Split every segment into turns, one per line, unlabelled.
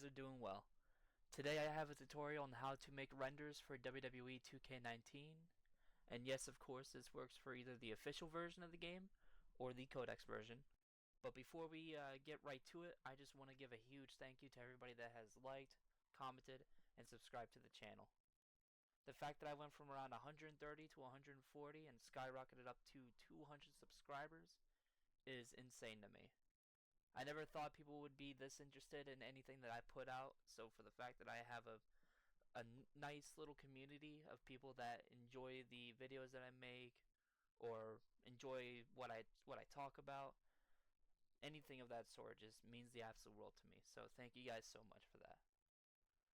guys are doing well. Today I have a tutorial on how to make renders for WWE 2K19. And yes, of course, this works for either the official version of the game or the codex version. But before we get right to it, I just want to give a huge thank you to everybody that has liked, commented, and subscribed to the channel. The fact that I went from around 130 to 140 and skyrocketed up to 200 subscribers is insane to me. I never thought people would be this interested in anything that I put out, so for the fact that I have a nice little community of people that enjoy the videos that I make or enjoy what I talk about, anything of that sort just means the absolute world to me. So thank you guys so much for that.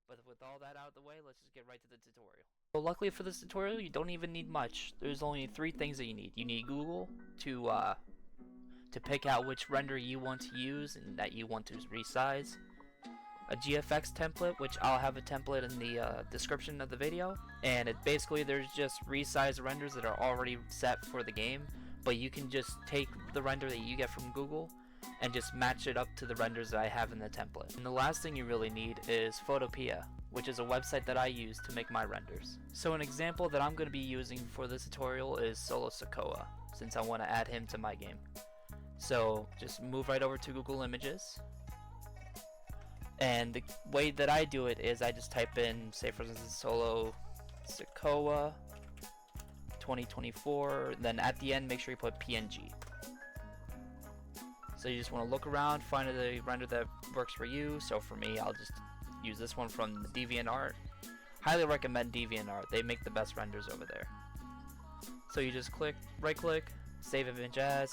But with all that out of the way, let's just get right to the tutorial. So luckily for this tutorial, you don't even need much. There's only 3 things that you need. You need Google to pick out which render you want to use and that you want to resize. A GFX template, which I'll have a template in the description of the video, and there's just resized renders that are already set for the game, but you can just take the render that you get from Google and just match it up to the renders that I have in the template. And the last thing you really need is Photopea, which is a website that I use to make my renders. So an example that I'm going to be using for this tutorial is Solo Sikoa, since I want to add him to my game. So just move right over to Google Images, and the way that I do it is I just type in, say for instance, Solo Sikoa 2024, then at the end make sure you put PNG. So you just want to look around, find the render that works for you. So for me, I'll just use this one from the Deviant Art. Highly recommend Deviant Art, they make the best renders over there. So you just right click, save image as,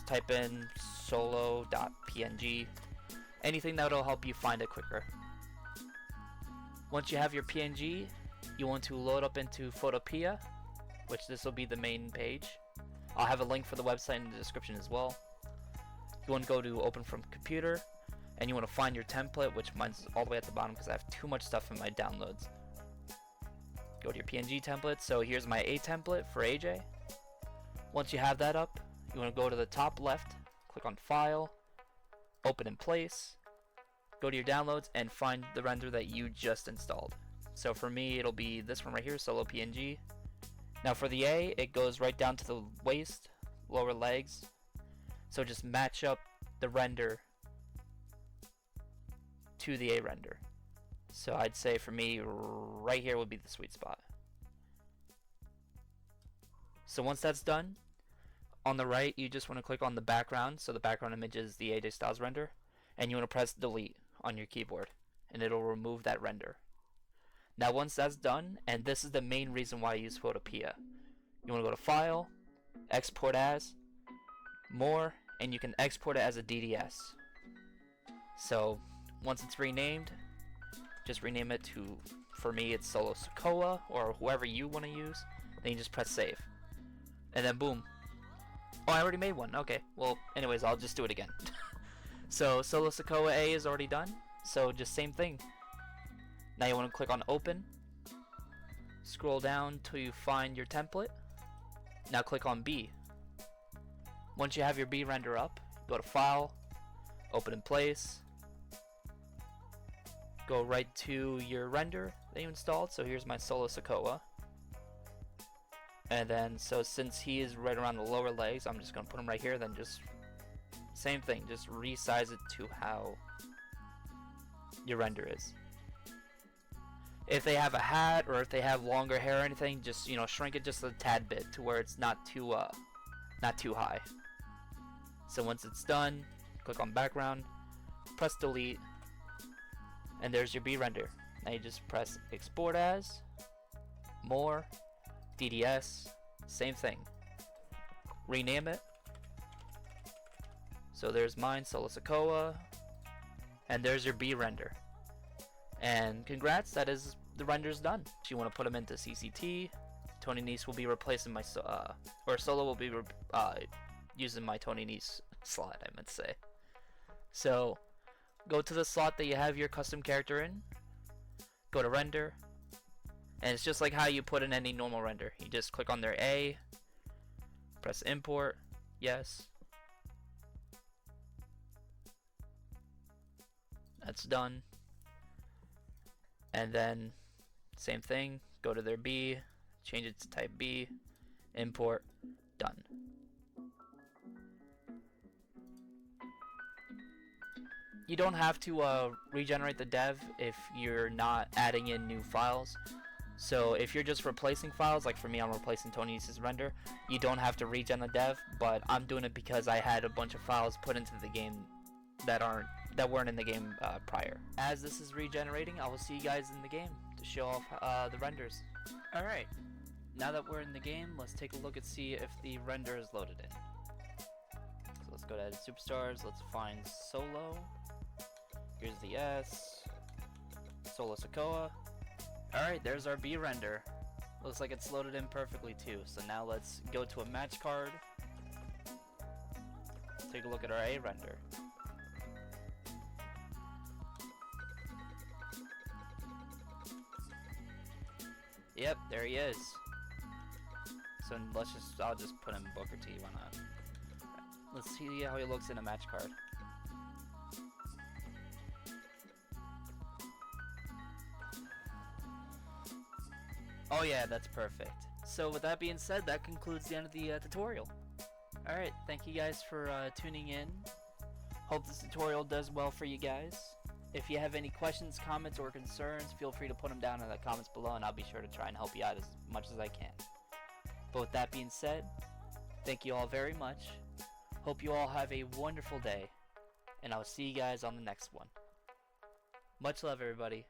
type in solo.png, anything that'll help you find it quicker. Once you have your PNG, you want to load up into Photopea, which this will be the main page. I'll have a link for the website in the description as well. You want to go to open from computer, and you want to find your template, which mine's all the way at the bottom because I have too much stuff in my downloads. Go to your PNG template. So here's my A template for AJ. Once you have that up, you want to go to the top left, click on File, Open in Place, go to your downloads, and find the render that you just installed. So for me, it'll be this one right here, Solo PNG. Now for the A, it goes right down to the waist, lower legs. So just match up the render to the A render. So I'd say for me, right here would be the sweet spot. So once that's done, on the right, you just want to click on the background, so the background image is the AJ Styles render, and you want to press delete on your keyboard, and it'll remove that render. Now once that's done, and this is the main reason why I use Photopea, you want to go to File, Export As, More, and you can export it as a DDS. So once it's renamed, just rename it to, for me it's Solo Sikoa, or whoever you want to use, then you just press save. And then boom. Oh, I already made one. Okay, well, anyways, I'll just do it again. So Solo Sikoa A is already done, so just same thing. Now you want to click on Open, scroll down till you find your template. Now click on B. Once you have your B render up, go to File, Open in Place, go right to your render that you installed. So here's my Solo Sikoa. And then, so since he is right around the lower legs, I'm just going to put him right here, then just same thing, just resize it to how your render is. If they have a hat or if they have longer hair or anything, just, you know, shrink it just a tad bit to where it's not too high. So once it's done, click on background, press delete, and there's your B render. Now you just press export as, more, DDS, same thing. Rename it. So there's mine, Solo Sikoa, and there's your B render. And congrats, that is, the render's done. If you want to put them into CCT, Tony Nese will be replacing my, or Solo will be using my Tony Nese slot, I meant to say. So go to the slot that you have your custom character in, go to render, and it's just like how you put in any normal render. You just click on their A, press import, yes. That's done. And then same thing, go to their B, change it to type B, import, done. You don't have to regenerate the dev if you're not adding in new files. So if you're just replacing files, like for me, I'm replacing Tony's render, you don't have to regen the dev, but I'm doing it because I had a bunch of files put into the game that weren't in the game prior. As this is regenerating, I will see you guys in the game to show off the renders. Alright, now that we're in the game, let's take a look and see if the render is loaded in. So let's go to Edit Superstars, let's find Solo. Here's the S, Solo Sikoa. Alright, there's our B render. Looks like it's loaded in perfectly too. So now let's go to a match card. Take a look at our A render. Yep, there he is. So I'll just put him Booker T, why not? Right, let's see how he looks in a match card. Oh yeah, that's perfect. So with that being said, that concludes the end of the tutorial. Alright, thank you guys for tuning in. Hope this tutorial does well for you guys. If you have any questions, comments, or concerns, feel free to put them down in the comments below and I'll be sure to try and help you out as much as I can. But with that being said, thank you all very much. Hope you all have a wonderful day, and I'll see you guys on the next one. Much love, everybody.